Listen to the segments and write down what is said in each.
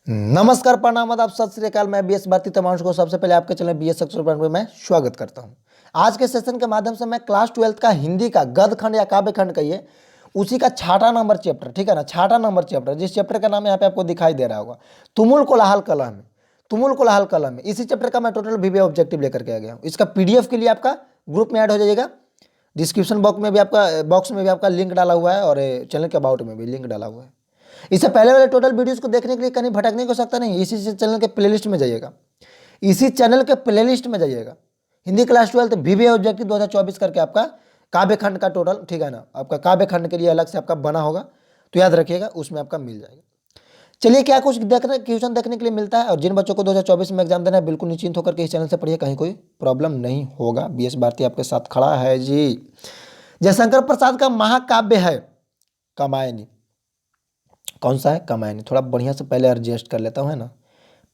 नमस्कार, प्रणाम, आदाब, सत श्री अकाल। मैं बीएस भारती तमाम को सबसे पहले आपके चैनल बीएस सक्सेसफुल पॉइंट में मैं स्वागत करता हूं। आज के सेशन के माध्यम से मैं क्लास 12th का हिंदी का गद्य खंड या काव्य खंड कहिए, उसी का छठा नंबर चैप्टर, ठीक है ना, छठा नंबर चैप्टर, जिस चैप्टर का नाम यहाँ पे आपको दिखाई दे रहा होगा, तुमुल कोलाहल कलह में। तुमुल कोलाहल कलह में इसी चैप्टर का मैं टोटल वीवीए ऑब्जेक्टिव लेकर के आ गया हूँ। इसका पीडीएफ के लिए आपका ग्रुप में ऐड हो जाइएगा। डिस्क्रिप्शन बॉक्स में भी आपका लिंक डाला हुआ है और चैनल के अबाउट में भी लिंक डाला हुआ है। इससे पहले वाले टोटल वीडियोस को देखने के लिए कहीं भटकने को सकता नहीं, इसी चैनल के प्लेलिस्ट में जाइएगा, इसी चैनल के प्लेलिस्ट में जाइएगा। हिंदी क्लास 12 वीवीए ऑब्जेक्टिव 2024 करके आपका काव्य खंड का टोटल, ठीक है ना, आपका काव्य खंड के लिए अलग से आपका बना होगा, तो याद रखिएगा, उसमें आपका मिल जाएगा। चलिए, क्या कुछ देखने क्वेश्चन देखने के लिए मिलता है। और जिन बच्चों को 2024 में एग्जाम देना है, बिल्कुल निश्चिंत होकर के इस चैनल से पढ़िए, कहीं कोई प्रॉब्लम नहीं होगा। बीएस भारती आपके साथ खड़ा है जी। जयशंकर प्रसाद का महाकाव्य है कामायनी। कौन सा है? कामायनी। थोड़ा बढ़िया से पहले एडजस्ट कर लेता हूँ, है ना,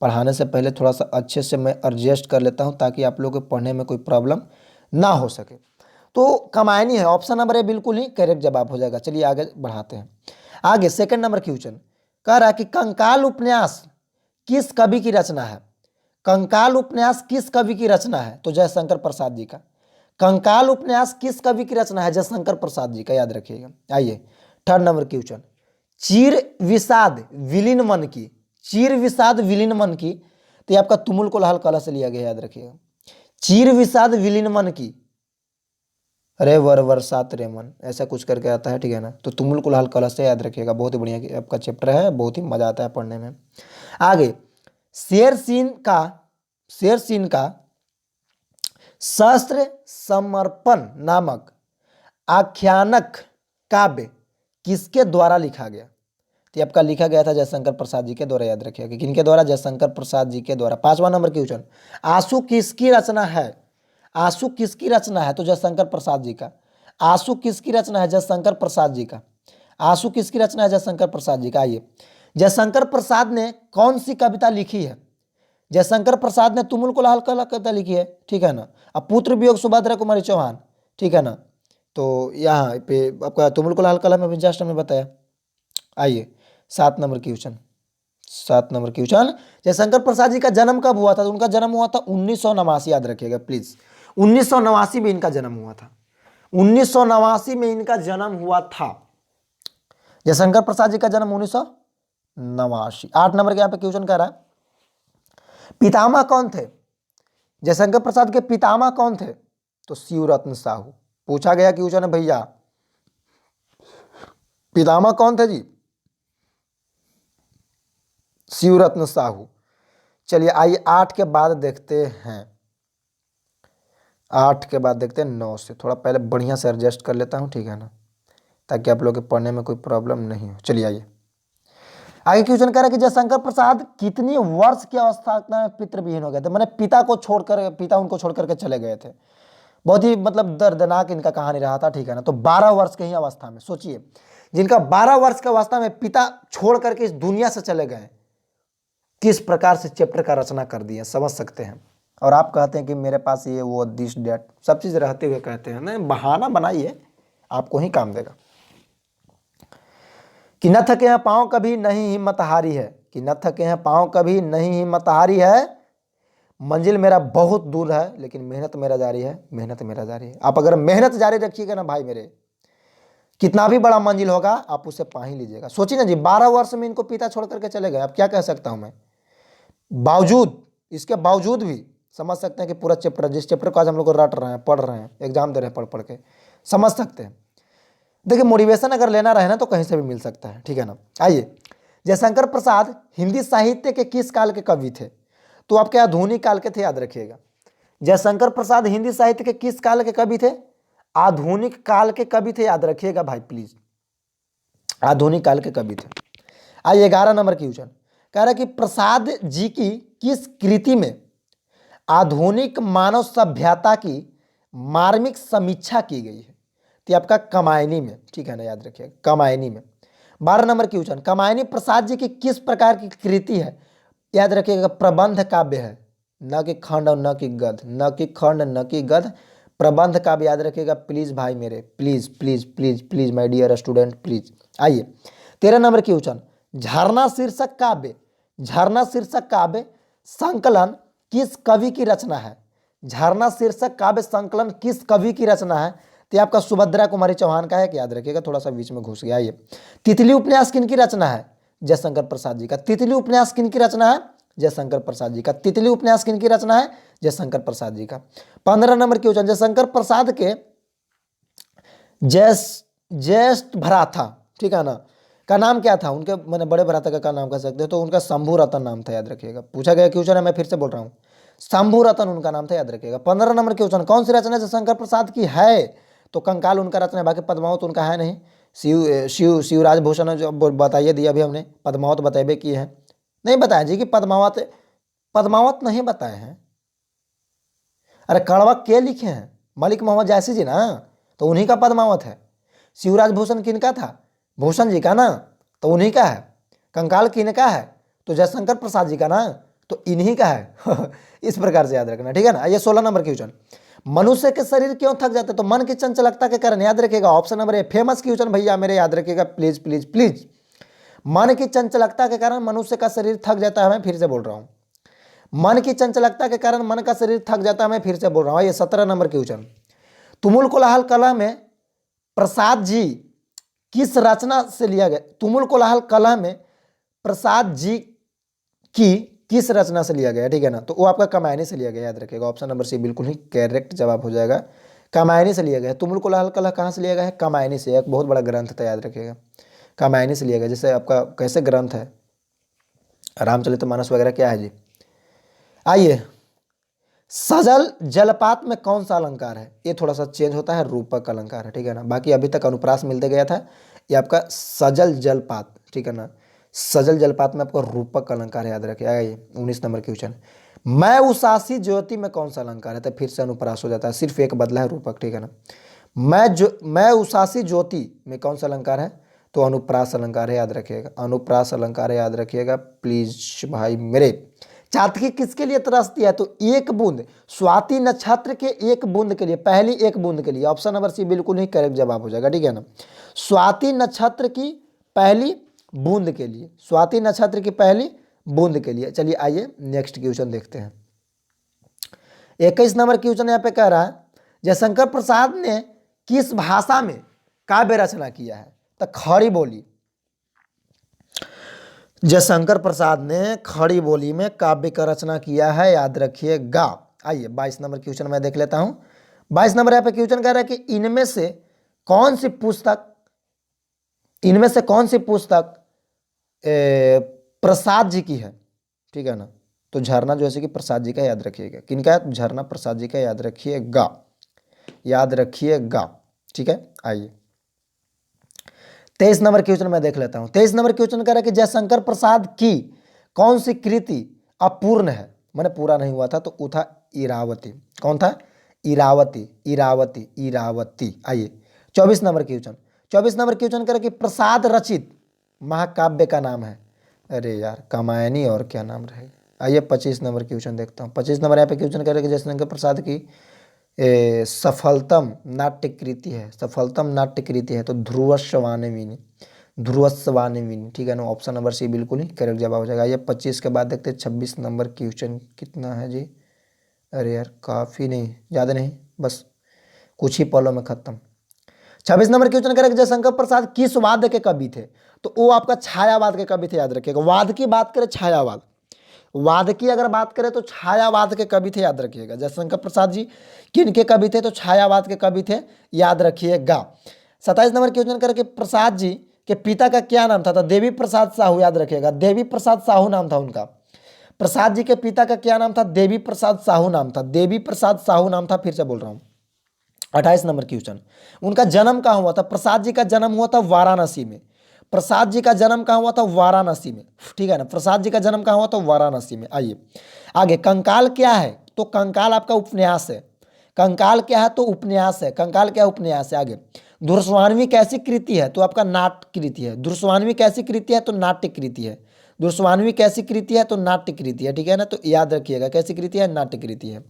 पढ़ाने से पहले थोड़ा सा अच्छे से मैं एडजस्ट कर लेता हूँ ताकि आप लोगों को पढ़ने में कोई प्रॉब्लम ना हो सके। तो कामायनी है, ऑप्शन नंबर ए बिल्कुल ही करेक्ट जवाब हो जाएगा। चलिए आगे बढ़ाते हैं। आगे सेकंड नंबर क्वेश्चन कह रहा है कि कंकाल उपन्यास किस कवि की रचना है? कंकाल उपन्यास किस कवि की रचना है? तो जयशंकर प्रसाद जी का। कंकाल उपन्यास किस कवि की रचना है? जयशंकर प्रसाद जी का, याद रखिएगा। आइए थर्ड नंबर क्वेश्चन, चीर विषाद विलीन मन की, चीर विषाद विलीन मन की, तो ये आपका तुमुल कोलाहल कलह से लिया गया, याद रखिएगा। चीर विषाद विलीन मन की, रे वर वर्षात रे मन, ऐसा कुछ करके आता है, ठीक है ना। तो तुमुल कोलाहल कलह से याद रखिएगा, बहुत ही बढ़िया आपका चैप्टर है, बहुत ही मजा आता है पढ़ने में। आगे शेर सीन का शस्त्र समर्पण नामक आख्यानक काव्य किसके द्वारा लिखा गया? तो आपका लिखा गया था जयशंकर प्रसाद जी के द्वारा, याद रखिएगा। किनके द्वारा? जयशंकर प्रसाद जी के द्वारा। पांचवा नंबर क्वेश्चन, आंसू किसकी रचना है? आंसू किसकी रचना है? तो जयशंकर प्रसाद जी का। आंसू किसकी रचना है? जयशंकर प्रसाद जी का। आंसू किसकी रचना है? जयशंकर प्रसाद जी का। आइए, जयशंकर प्रसाद ने कौन सी कविता लिखी है? जयशंकर प्रसाद ने तुमुल कोलाहल कविता लिखी है, ठीक है ना। अब पुत्र वियोग सुभद्रा कुमारी चौहान, ठीक है ना। तो यहाँ पे आपका तुमुल कोलाहल कलह में भी जस्ट हमने बताया। आइए सात नंबर क्वेश्चन, जयशंकर प्रसाद जी का जन्म कब हुआ था? तो उनका जन्म हुआ था 1989, याद रखिएगा प्लीज। 1989 में इनका जन्म हुआ था। 1989 में इनका जन्म हुआ था। जयशंकर प्रसाद जी का जन्म 1989। 8 नंबर के यहाँ पे क्वेश्चन कर रहा है, पितामह कौन थे? जयशंकर प्रसाद के पितामह कौन थे? तो शिवरत्न साहू। पूछा गया क्वेश्चन है भैया, पितामह कौन थे जी? शिवरत्न साहू। चलिए आइए 8 के बाद देखते हैं, 8 के बाद देखते हैं 9 से। थोड़ा पहले बढ़िया से एडजस्ट कर लेता हूं, ठीक है ना, ताकि आप लोग के पढ़ने में कोई प्रॉब्लम नहीं हो। चलिए आइए आगे क्वेश्चन कह रहा है कि जयशंकर प्रसाद कितनी वर्ष की अवस्था में पितृविहीन हो गए थे? मैंने पिता उनको छोड़ करके चले गए थे। बहुत ही मतलब दर्दनाक इनका कहानी रहा था, ठीक है ना। तो 12 वर्ष के ही अवस्था में, सोचिए, जिनका 12 वर्ष की अवस्था में पिता छोड़ करके इस दुनिया से चले गए, किस प्रकार से चैप्टर का रचना कर दिया, समझ सकते हैं। और आप कहते हैं कि मेरे पास ये वो दिस डेट सब चीज रहते हुए कहते हैं, नहीं, बहाना बनाइए, आपको ही काम देगा। कि न थके हैं पांव कभी नहीं हिम्मत हारी है, कि न थके हैं पांव कभी नहीं हिम्मत हारी है, मंजिल मेरा बहुत दूर है लेकिन मेहनत मेरा जारी है, मेहनत मेरा जारी है। आप अगर मेहनत जारी रखिएगा ना भाई मेरे, कितना भी बड़ा मंजिल होगा आप उसे पा ही लीजिएगा। सोचिए ना जी, 12 वर्ष में इनको पिता छोड़ करके चले गए। अब क्या कह सकता हूं मैं, इसके बावजूद भी समझ सकते हैं कि पूरा चैप्टर, जिस चैप्टर को आज हम लोग रट रहे हैं, पढ़ रहे हैं, एग्जाम दे रहे हैं, पढ़ पढ़ के समझ सकते हैं। देखिए, मोटिवेशन अगर लेना रहे ना तो कहीं से भी मिल सकता है, ठीक है ना। आइए, जयशंकर प्रसाद हिंदी साहित्य के किस काल के कवि थे? तो आपके आधुनिक काल के थे, याद रखिएगा। जयशंकर प्रसाद हिंदी साहित्य के किस काल के कवि थे? आधुनिक काल के कवि थे, याद रखिएगा भाई प्लीज, आधुनिक काल के कवि थे। आइए 11 नंबर क्वेश्चन कह रहा है कि प्रसाद जी की किस कृति में आधुनिक मानव सभ्यता की मार्मिक समीक्षा की गई है? तो आपका कामायनी में, ठीक है ना, याद रखिएगा, कामायनी में। 12 नंबर क्वेश्चन, कामायनी प्रसाद जी की किस प्रकार की कृति है? याद रखिएगा, प्रबंध काव्य है, न कि खंड और न कि गद्य, न कि खंड न कि गद्य, प्रबंध काव्य, याद रखिएगा प्लीज भाई मेरे, please please please please my dear student please. आइए 13 नंबर क्वेश्चन, झरना शीर्षक काव्य झरना शीर्षक काव्य संकलन किस कवि की रचना है? झरना शीर्षक काव्य संकलन किस कवि की रचना है? तो ये आपका सुभद्रा कुमारी चौहान का है कि याद रखिएगा, थोड़ा सा बीच में घुस गया। ये तितली उपन्यास किनकी रचना है? जयशंकर प्रसाद जी का। तितली उपन्यास किनकी रचना है? जयशंकर प्रसाद जी का। तितली उपन्यास किनकी रचना है? जयशंकर प्रसाद जी का। 15 नंबर क्वेश्चन, जयशंकर प्रसाद के ज्येष्ठ भ्राता, ठीक है ना, का नाम क्या था? उनके मैंने बड़े भ्राता का नाम कह सकते हो, तो उनका शंभू रतन नाम था, याद रखिएगा। पूछा गया क्वेश्चन है, मैं फिर से बोल रहा हूँ, शंभू रतन उनका नाम था, याद रखिएगा। 15 नंबर क्वेश्चन, कौन सी रचना जयशंकर प्रसाद की है? तो कंकाल उनका रचना है, बाकी पद्मावत उनका है नहीं। शिवराज भूषण जो बताइए दिया अभी हमने, पद्मावत बताइए की है, नहीं बताया जी कि पद्मावत नहीं बताए हैं। अरे कड़वा के लिखे हैं? मलिक मोहम्मद जायसी जी ना, तो उन्हीं का पद्मावत है। शिवराज भूषण किनका था? भूषण जी का ना, तो उन्हीं का है। कंकाल किनका है? तो जयशंकर प्रसाद जी का ना, तो इन्हीं का है। इस प्रकार से याद रखना, ठीक है ना। ये 16 नंबर क्वेश्चन, मनुष्य के शरीर क्यों थक जाते? तो मन की चंचलता के कारण, याद रखिएगा। Option number A, famous question भैया मेरे, याद रखिएगा प्लीज प्लीज प्लीज। मन की चंचलता के कारण मनुष्य का शरीर थक जाता है, मैं फिर से बोल रहा हूं, मन की चंचलता के कारण मन का शरीर थक जाता है, मैं फिर से बोल रहा हूं। ये 17 नंबर क्वेश्चन, तुमुल कोलाहल कला में प्रसाद जी किस रचना से लिया गया? तुमुल कोलाहल कला में प्रसाद जी की किस रचना से लिया गया, ठीक है ना, तो वो आपका कामायनी से लिया गया, याद रखिएगा। ऑप्शन नंबर सी बिल्कुल ही करेक्ट जवाब हो जाएगा, कामायनी से लिया गया। तुमुल कोलाहल कला कहाँ से लिया गया है? कामायनी से, एक बहुत बड़ा ग्रंथ था, याद रखिएगा, कामायनी से लिया गया। जैसे आपका कैसे ग्रंथ है, रामचरितमानस वगैरह क्या है जी। आइए, सजल जलपात में कौन सा अलंकार है? ये थोड़ा सा चेंज होता है, रूपक अलंकार है, ठीक है ना। बाकी अभी तक अनुप्रास मिलते गया था, ये आपका सजल जलपात, ठीक है ना। सजल जलपात में आपका रूपक अलंकार है, याद रखिए। आइए 19 नंबर क्वेश्चन, मैं उसासी ज्योति में कौन सा अलंकार है? तो फिर से अनुप्रास हो जाता है, सिर्फ एक बदला है रूपक, ठीक है ना। मैं उसासी ज्योति में कौन सा अलंकार है? तो अनुप्रास अलंकार है, याद रखिएगा। अनुप्रास अलंकार है, याद रखिएगा प्लीज भाई मेरे। चातकी किसके लिए तरसती है? तो एक बूंद, स्वाति नक्षत्र के एक बूंद के लिए, पहली एक बूंद के लिए। ऑप्शन नंबर सी बिल्कुल ही करेक्ट जवाब हो जाएगा, ठीक है ना। स्वाति नक्षत्र की पहली बूंद के लिए, स्वाति नक्षत्र की पहली बूंद के लिए। चलिए आइए नेक्स्ट क्वेश्चन देखते हैं। 21 नंबर क्वेश्चन यहाँ पे कह रहा है, जयशंकर प्रसाद ने किस भाषा में काव्य रचना किया है? तो खड़ी बोली। जयशंकर प्रसाद ने खड़ी बोली में काव्य का रचना किया है, याद रखिएगा। आइए 22 नंबर क्वेश्चन मैं देख लेता हूं। 22 नंबर यहाँ पे क्वेश्चन कह रहा है कि इनमें से कौन सी पुस्तक प्रसाद जी की है, ठीक है ना। तो झरना जो है कि प्रसाद जी का, याद रखिएगा। किनका है? झरना प्रसाद जी का, याद रखिएगा, याद रखिएगा, ठीक है। आइए 23 नंबर क्वेश्चन मैं देख लेता हूं। 23 नंबर क्वेश्चन कह रहा है कि जयशंकर प्रसाद की कौन सी कृति अपूर्ण है? मैंने पूरा नहीं हुआ था, तो वो था इरावती। कौन था? इरावती, इरावती, इरावती। आइए 24 नंबर क्वेश्चन, 24 नंबर क्वेश्चन कह रहा है कि प्रसाद रचित महाकाव्य का नाम है। अरे यार, कामायनी और क्या नाम रहेगा। आइए 25 नंबर क्वेश्चन देखता हूँ। 25 नंबर यहाँ पे क्वेश्चन कह रहा है कि जयशंकर प्रसाद की सफलतम नाट्य कृति है, सफलतम नाट्य कृति है, तो ध्रुवस्वानिनी, ध्रुवस्वानिनी, ठीक है ना। ऑप्शन नंबर सी बिल्कुल ही करेक्ट जवाब हो जाएगा। ये 25 के बाद देखते हैं 26 नंबर क्वेश्चन कितना है जी। अरे यार काफ़ी नहीं, ज़्यादा नहीं, बस कुछ ही पलों में खत्म। 26 नंबर क्वेश्चन करें, जयशंकर प्रसाद किस वाद के कवि थे? तो वो आपका छायावाद के कवि थे, याद रखिएगा। वाद की बात करें, छायावाद, वाद की अगर बात करें तो छायावाद के कवि थे, याद रखिएगा। जयशंकर प्रसाद जी किनके कवि थे? तो छायावाद के कवि थे, याद रखिएगा। 27 नंबर क्वेश्चन करके प्रसाद जी के पिता का क्या नाम था? तो देवी प्रसाद साहू, याद रखिएगा। देवी प्रसाद साहू नाम था उनका। प्रसाद जी के पिता का क्या नाम था? देवी प्रसाद साहू नाम था, देवी प्रसाद साहू नाम था, फिर से बोल रहा हूँ। 28 नंबर क्वेश्चन, उनका जन्म कहाँ हुआ था? प्रसाद जी का जन्म हुआ था वाराणसी में। प्रसाद जी का जन्म कहाँ हुआ था? वाराणसी में, ठीक है ना। प्रसाद जी का जन्म कहाँ हुआ था? वाराणसी में। आइए आगे, कंकाल क्या है? तो कंकाल आपका उपन्यास है। कंकाल क्या है? तो उपन्यास है। कंकाल क्या? उपन्यास है। आगे, धुरस्वान्वी कैसी कृति है? तो आपका नाट्य कृति है। धुरस्वान्वी कैसी कृति है? तो नाट्य कृति है। धुरस्वान्वी कैसी कृति है? तो नाट्य कृति है, ठीक है ना। तो याद रखिएगा कैसी कृति है? नाट्य कृति है।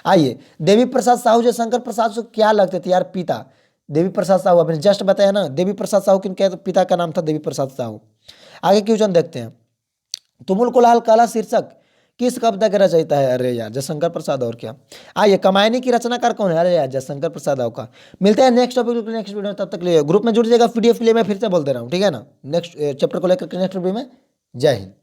आइए, देवी प्रसाद साहू जयशंकर प्रसाद से क्या लगते थे यार? पिता। देवी प्रसाद साहू आपने जस्ट बताया ना, देवी प्रसाद साहू किनके पिता का नाम था? देवी प्रसाद साहू। आगे क्वेश्चन देखते हैं। तुमुल कुलाल काला शीर्षक किस कविता के रचयिता है? अरे यार जयशंकर प्रसाद। और क्या? आइए, कमायनी की रचनाकार कौन है? अरे यार जयशंकर प्रसाद का। मिलते हैं नेक्स्ट टॉपिक नेक्स्ट वीडियो में, तब तक लिए ग्रुप में जुड़ जाएगा। पीडीएफ के लिए मैं फिर से बोलते रहा हूँ, ठीक है ना? नेक्स्ट चैप्टर को लेकर नेक्स्ट वीडियो में। जय हिंद।